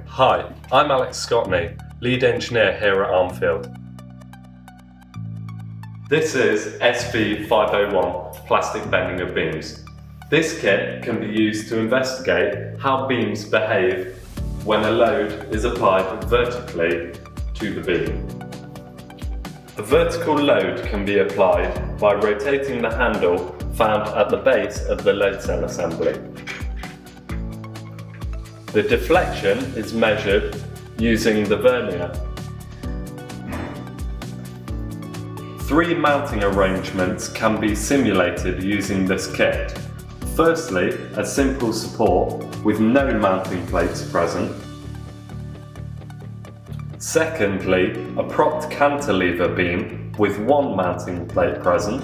Hi, I'm Alex Scottney, lead engineer here at Armfield. This is SV501 plastic bending of beams. This kit can be used to investigate how beams behave when a load is applied vertically to the beam. The vertical load can be applied by rotating the handle found at the base of the load cell assembly. The deflection is measured using the vernier. 3 mounting arrangements can be simulated using this kit. Firstly, a simple support with no mounting plates present. Secondly, a propped cantilever beam with 1 mounting plate present.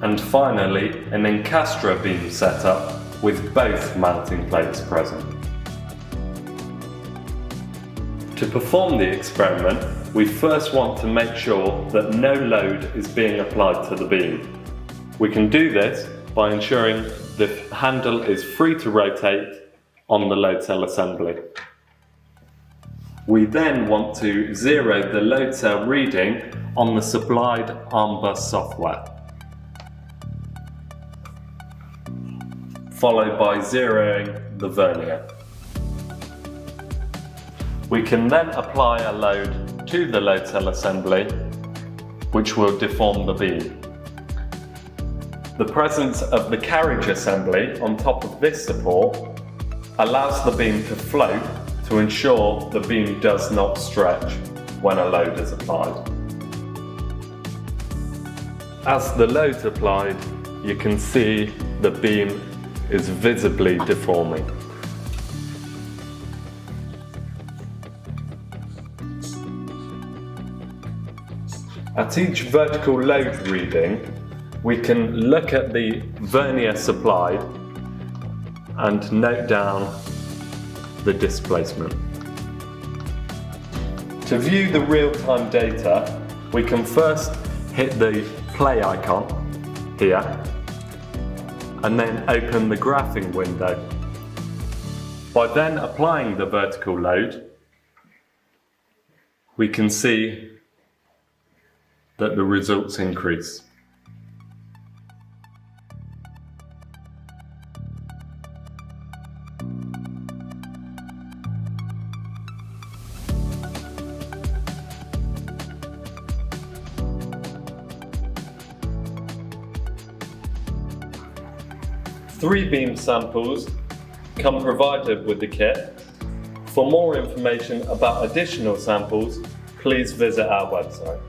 And finally, an encastre beam setup with both mounting plates present. To perform the experiment, we first want to make sure that no load is being applied to the beam. We can do this by ensuring the handle is free to rotate on the load cell assembly. We then want to zero the load cell reading on the supplied ARMBUS software, followed by zeroing the vernier. We can then apply a load to the load cell assembly, which will deform the beam. The presence of the carriage assembly on top of this support allows the beam to float to ensure the beam does not stretch when a load is applied. As the load's applied, you can see the beam is visibly deforming. At each vertical load reading, we can look at the vernier supplied and note down the displacement. To view the real-time data, we can first hit the play icon here and then open the graphing window. By then applying the vertical load, we can see that the results increase. Three beam samples come provided with the kit. For more information about additional samples, please visit our website.